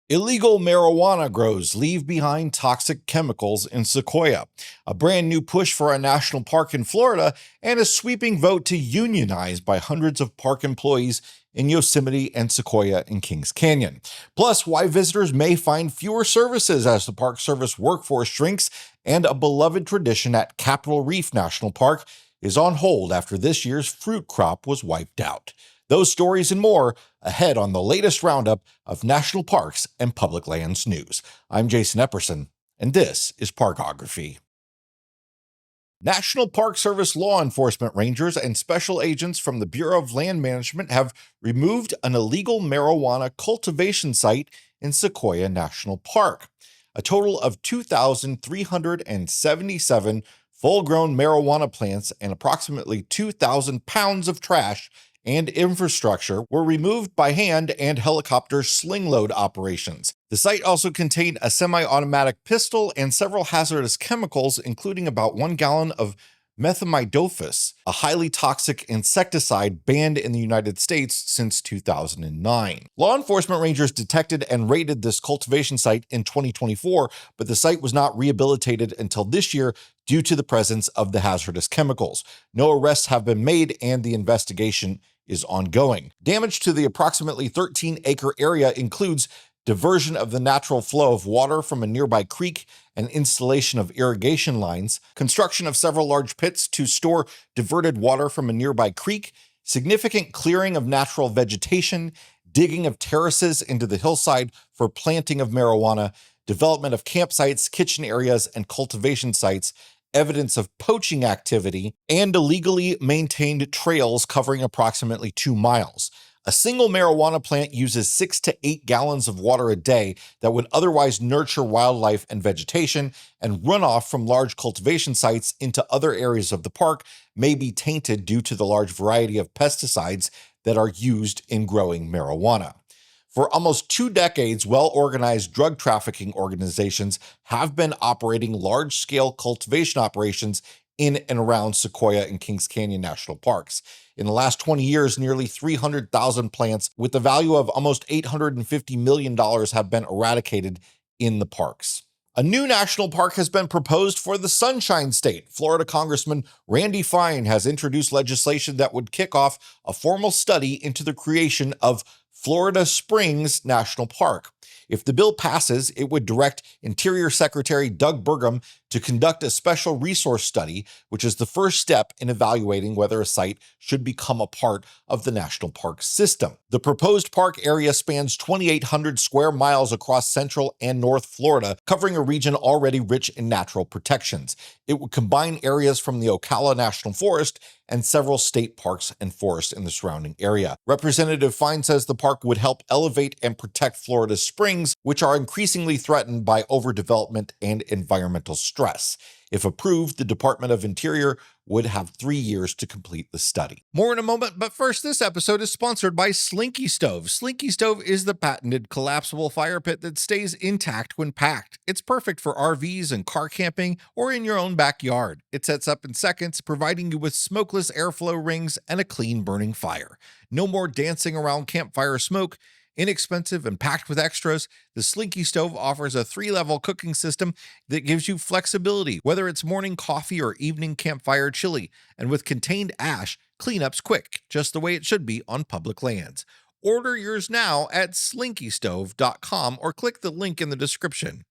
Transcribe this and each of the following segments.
Illegal marijuana grows leave behind toxic chemicals in Sequoia, a brand new push for a national park in Florida, and a sweeping vote to unionize by hundreds of park employees in Yosemite and Sequoia in Kings Canyon. Plus, why visitors may find fewer services as the Park Service workforce shrinks, and a beloved tradition at Capitol Reef National Park is on hold after this year's fruit crop was wiped out. Those stories and more ahead on the latest roundup of national parks and public lands news. I'm Jason Epperson, and this is Parkography. National Park Service law enforcement rangers and special agents from the Bureau of Land Management have removed an illegal marijuana cultivation site in Sequoia National Park. A total of 2,377 full-grown marijuana plants and approximately 2,000 pounds of trash and infrastructure were removed by hand and helicopter sling load operations. The site also contained a semi-automatic pistol and several hazardous chemicals, including about 1 gallon of methamidophos, a highly toxic insecticide banned in the United States since 2009. Law enforcement rangers detected and raided this cultivation site in 2024, but the site was not rehabilitated until this year due to the presence of the hazardous chemicals. No arrests have been made, and the investigation is ongoing. Damage to the approximately 13-acre area includes diversion of the natural flow of water from a nearby creek and installation of irrigation lines, construction of several large pits to store diverted water from a nearby creek, significant clearing of natural vegetation, digging of terraces into the hillside for planting of marijuana, development of campsites, kitchen areas, and cultivation sites, evidence of poaching activity, and illegally maintained trails covering approximately 2 miles. A single marijuana plant uses 6 to 8 gallons of water a day that would otherwise nurture wildlife and vegetation, and runoff from large cultivation sites into other areas of the park may be tainted due to the large variety of pesticides that are used in growing marijuana. For almost 2 decades, well-organized drug trafficking organizations have been operating large-scale cultivation operations in and around Sequoia and Kings Canyon National Parks. In the last 20 years, nearly 300,000 plants with a value of almost $850 million have been eradicated in the parks. A new national park has been proposed for the Sunshine State. Florida Congressman Randy Fine has introduced legislation that would kick off a formal study into the creation of Florida Springs National Park. If the bill passes, it would direct Interior Secretary Doug Burgum to conduct a special resource study, which is the first step in evaluating whether a site should become a part of the national park system. The proposed park area spans 2,800 square miles across Central and North Florida, covering a region already rich in natural protections. It would combine areas from the Ocala National Forest and several state parks and forests in the surrounding area. Representative Fine says the park would help elevate and protect Florida's springs, which are increasingly threatened by overdevelopment and environmental stress. If approved, the Department of Interior would have 3 years to complete the study. More in a moment, but first, this episode is sponsored by Slinky Stove. Slinky Stove is the patented collapsible fire pit that stays intact when packed. It's perfect for RVs and car camping or in your own backyard. It sets up in seconds, providing you with smokeless airflow rings and a clean burning fire. No more dancing around campfire smoke. Inexpensive and packed with extras, the Slinky Stove offers a 3-level cooking system that gives you flexibility, whether it's morning coffee or evening campfire chili. And with contained ash, cleanup's quick, just the way it should be on public lands. Order yours now at slinkystove.com or click the link in the description.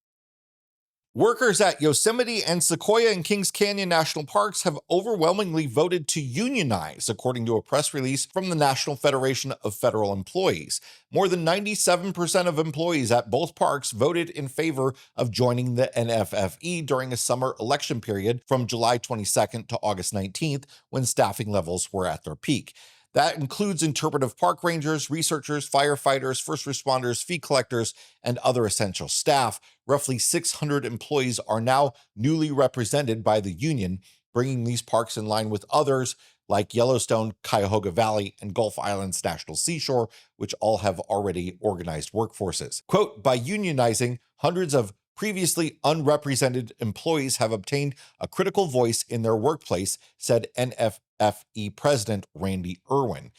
Workers at Yosemite and Sequoia and Kings Canyon National Parks have overwhelmingly voted to unionize, according to a press release from the National Federation of Federal Employees. More than 97% of employees at both parks voted in favor of joining the NFFE during a summer election period from July 22nd to August 19th, when staffing levels were at their peak. That includes interpretive park rangers, researchers, firefighters, first responders, fee collectors, and other essential staff. Roughly 600 employees are now newly represented by the union, bringing these parks in line with others like Yellowstone, Cuyahoga Valley, and Gulf Islands National Seashore, which all have already organized workforces. Quote, by unionizing, hundreds of previously unrepresented employees have obtained a critical voice in their workplace, said NFFE President Randy Irwin.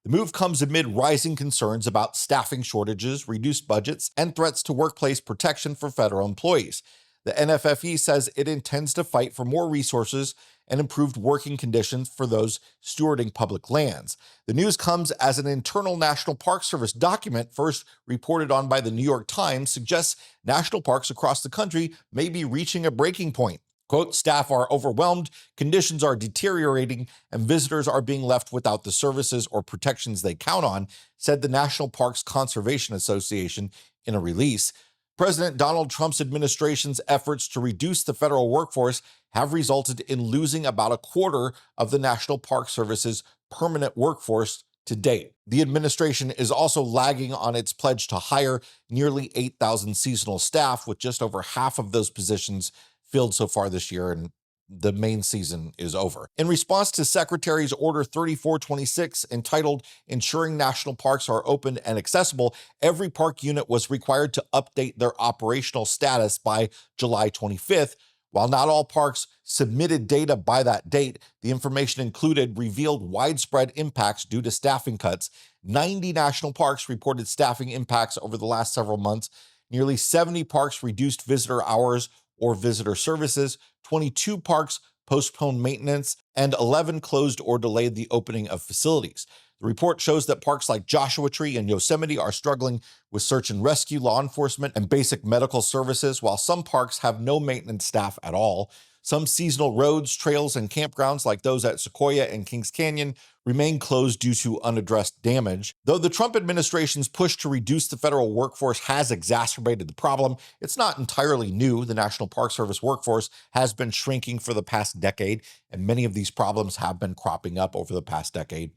The move comes amid rising concerns about staffing shortages, reduced budgets, and threats to workplace protection for federal employees. The NFFE says it intends to fight for more resources and improved working conditions for those stewarding public lands. The news comes as an internal National Park Service document, first reported on by the New York Times, suggests national parks across the country may be reaching a breaking point. Quote, staff are overwhelmed, conditions are deteriorating, and visitors are being left without the services or protections they count on, said the National Parks Conservation Association in a release. President Donald Trump's administration's efforts to reduce the federal workforce have resulted in losing about a quarter of the National Park Service's permanent workforce to date. The administration is also lagging on its pledge to hire nearly 8,000 seasonal staff, with just over half of those positions filled so far this year, and the main season is over. In response to Secretary's Order 3426, entitled Ensuring National Parks Are Open and Accessible, every park unit was required to update their operational status by July 25th. While not all parks submitted data by that date, the information included revealed widespread impacts due to staffing cuts. 90 national parks reported staffing impacts over the last several months. Nearly 70 parks reduced visitor hours or visitor services, 22 parks postponed maintenance, and 11 closed or delayed the opening of facilities. The report shows that parks like Joshua Tree and Yosemite are struggling with search and rescue, law enforcement, and basic medical services, while some parks have no maintenance staff at all. Some seasonal roads, trails, and campgrounds, like those at Sequoia and Kings Canyon, remain closed due to unaddressed damage. Though the Trump administration's push to reduce the federal workforce has exacerbated the problem, it's not entirely new. The National Park Service workforce has been shrinking for the past decade, and many of these problems have been cropping up over the past decade.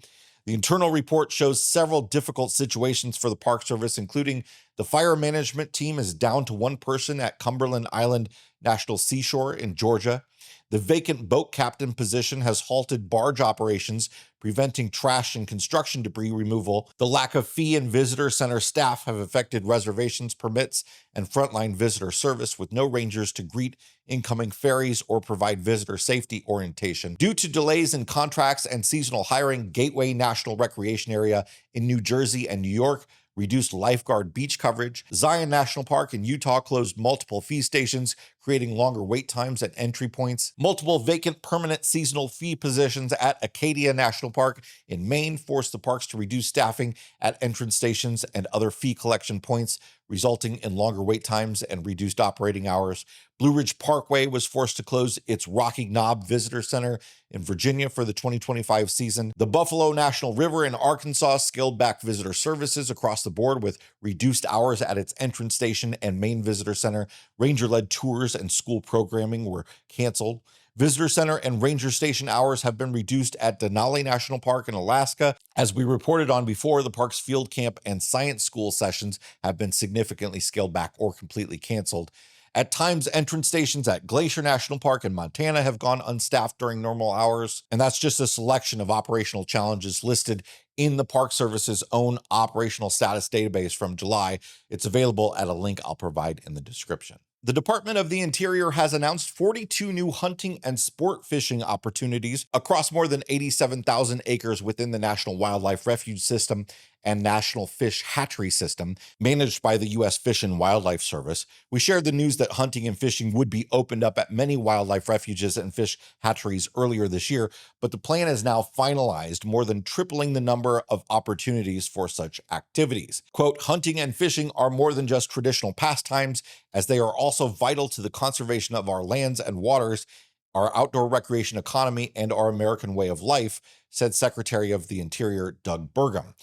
The internal report shows several difficult situations for the Park Service, including the fire management team is down to one person at Cumberland Island National Seashore in Georgia. The vacant boat captain position has halted barge operations, preventing trash and construction debris removal. The lack of fee and visitor center staff have affected reservations, permits, and frontline visitor service, with no rangers to greet incoming ferries or provide visitor safety orientation. Due to delays in contracts and seasonal hiring, Gateway National Recreation Area in New Jersey and New York reduced lifeguard beach coverage. Zion National Park in Utah closed multiple fee stations, creating longer wait times at entry points. Multiple vacant permanent seasonal fee positions at Acadia National Park in Maine forced the parks to reduce staffing at entrance stations and other fee collection points, resulting in longer wait times and reduced operating hours. Blue Ridge Parkway was forced to close its Rocky Knob Visitor Center in Virginia for the 2025 season. The Buffalo National River in Arkansas scaled back visitor services across the board, with reduced hours at its entrance station and main visitor center. Ranger-led tours and school programming were canceled. Visitor center and ranger station hours have been reduced at Denali National Park in Alaska. As we reported on before, the park's field camp and science school sessions have been significantly scaled back or completely canceled. At times, entrance stations at Glacier National Park in Montana have gone unstaffed during normal hours, and that's just a selection of operational challenges listed in the Park Service's own operational status database from July. It's available at a link I'll provide in the description. The Department of the Interior has announced 42 new hunting and sport fishing opportunities across more than 87,000 acres within the National Wildlife Refuge System and National Fish Hatchery System, managed by the U.S. Fish and Wildlife Service. We shared the news that hunting and fishing would be opened up at many wildlife refuges and fish hatcheries earlier this year, but the plan is now finalized, more than tripling the number of opportunities for such activities. Quote, hunting and fishing are more than just traditional pastimes, as they are also vital to the conservation of our lands and waters, our outdoor recreation economy, and our American way of life, said Secretary of the Interior Doug Burgum.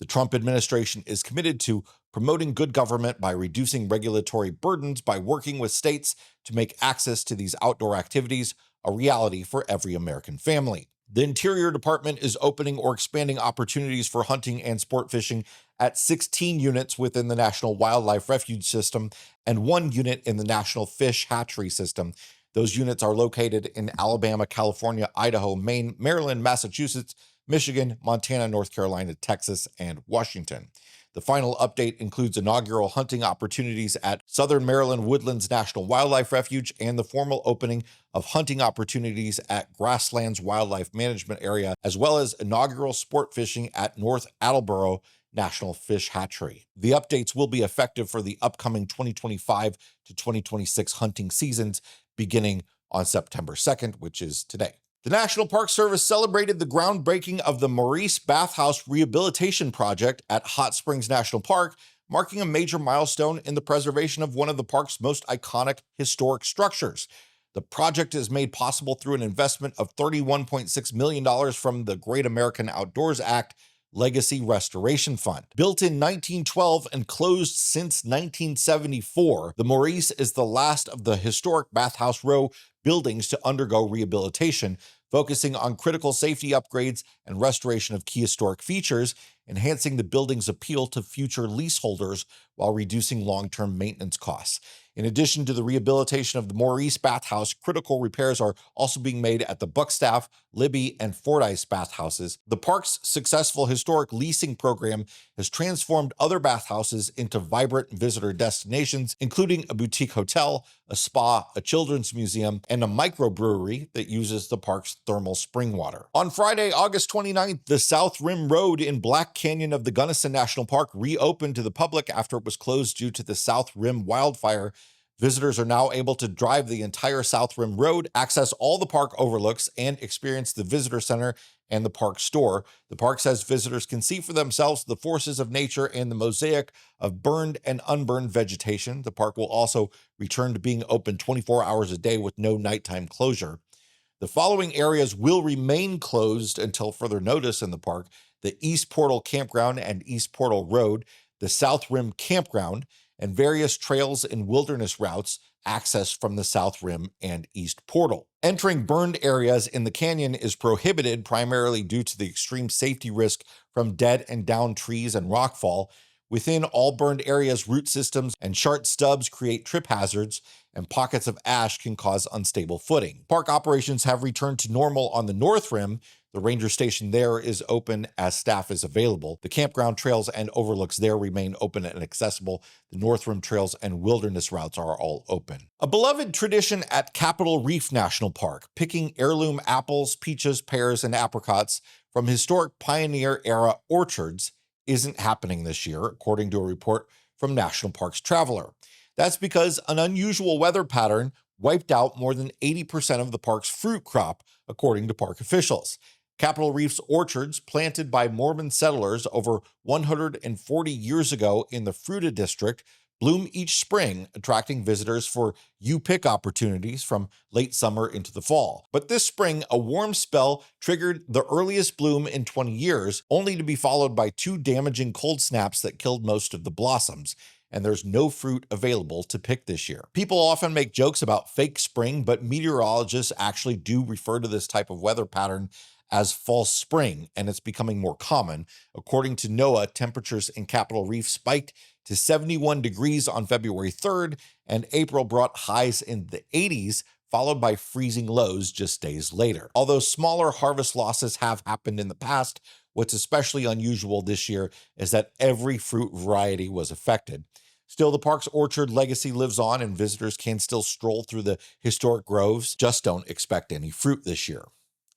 The Trump administration is committed to promoting good government by reducing regulatory burdens by working with states to make access to these outdoor activities a reality for every American family. The Interior Department is opening or expanding opportunities for hunting and sport fishing at 16 units within the National Wildlife Refuge System and 1 unit in the National Fish Hatchery System. Those units are located in Alabama, California, Idaho, Maine, Maryland, Massachusetts, Michigan, Montana, North Carolina, Texas, and Washington. The final update includes inaugural hunting opportunities at Southern Maryland Woodlands National Wildlife Refuge and the formal opening of hunting opportunities at Grasslands Wildlife Management Area, as well as inaugural sport fishing at North Attleboro National Fish Hatchery. The updates will be effective for the upcoming 2025 to 2026 hunting seasons beginning on September 2nd, which is today. The National Park Service celebrated the groundbreaking of the Maurice Bathhouse Rehabilitation Project at Hot Springs National Park, marking a major milestone in the preservation of one of the park's most iconic historic structures. The project is made possible through an investment of $31.6 million from the Great American Outdoors Act Legacy Restoration Fund. Built in 1912 and closed since 1974, the Maurice is the last of the historic Bathhouse Row buildings to undergo rehabilitation, focusing on critical safety upgrades and restoration of key historic features, enhancing the building's appeal to future leaseholders while reducing long-term maintenance costs. In addition to the rehabilitation of the Maurice Bathhouse, critical repairs are also being made at the Buckstaff, Libby, and Fordyce bathhouses. The park's successful historic leasing program has transformed other bathhouses into vibrant visitor destinations, including a boutique hotel, a spa, a children's museum, and a microbrewery that uses the park's thermal spring water. On Friday, August 29th, the South Rim Road in Black Canyon of the Gunnison National Park reopened to the public after it was closed due to the South Rim wildfire. Visitors are now able to drive the entire South Rim Road, access all the park overlooks, and experience the visitor center and the park store. The park says visitors can see for themselves the forces of nature and the mosaic of burned and unburned vegetation. The park will also return to being open 24 hours a day with no nighttime closure. The following areas will remain closed until further notice in the park: the East Portal Campground and East Portal Road, the South Rim Campground, and various trails and wilderness routes accessed from the South Rim and East Portal. Entering burned areas in the canyon is prohibited primarily due to the extreme safety risk from dead and downed trees and rockfall. Within all burned areas, root systems and sharp stubs create trip hazards, and pockets of ash can cause unstable footing. Park operations have returned to normal on the North Rim. The ranger station there is open as staff is available. The campground trails and overlooks there remain open and accessible. The North Rim trails and wilderness routes are all open. A beloved tradition at Capitol Reef National Park, picking heirloom apples, peaches, pears, and apricots from historic pioneer-era orchards, isn't happening this year, according to a report from National Parks Traveler. That's because an unusual weather pattern wiped out more than 80% of the park's fruit crop, according to park officials. Capitol Reef's orchards, planted by Mormon settlers over 140 years ago in the Fruita district, bloom each spring, attracting visitors for you-pick opportunities from late summer into the fall. But this spring, a warm spell triggered the earliest bloom in 20 years, only to be followed by 2 damaging cold snaps that killed most of the blossoms, and there's no fruit available to pick this year. People often make jokes about fake spring, but meteorologists actually do refer to this type of weather pattern as false spring, and it's becoming more common. According to NOAA, temperatures in Capitol Reef spiked to 71 degrees on February 3rd, and April brought highs in the 80s, followed by freezing lows just days later. Although smaller harvest losses have happened in the past, what's especially unusual this year is that every fruit variety was affected. Still, the park's orchard legacy lives on, and visitors can still stroll through the historic groves. Just don't expect any fruit this year.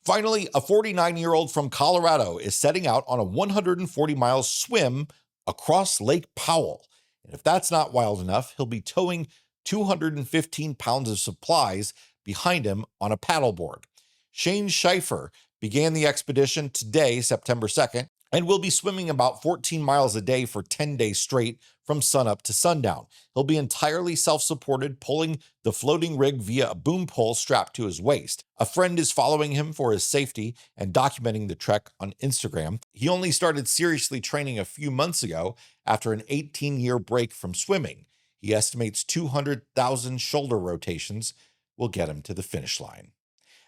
Finally, a 49-year-old from Colorado is setting out on a 140-mile swim across Lake Powell. And if that's not wild enough, he'll be towing 215 pounds of supplies behind him on a paddleboard. Shane Schaefer began the expedition today, September 2nd, and will be swimming about 14 miles a day for 10 days straight from sunup to sundown. He'll be entirely self-supported, pulling the floating rig via a boom pole strapped to his waist. A friend is following him for his safety and documenting the trek on Instagram. He only started seriously training a few months ago after an 18-year break from swimming. He estimates 200,000 shoulder rotations will get him to the finish line.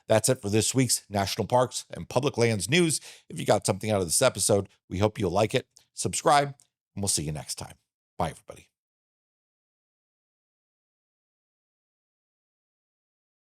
That's it for this week's National Parks and Public Lands News. If you got something out of this episode, we hope you'll like it, subscribe, and we'll see you next time. Bye, everybody.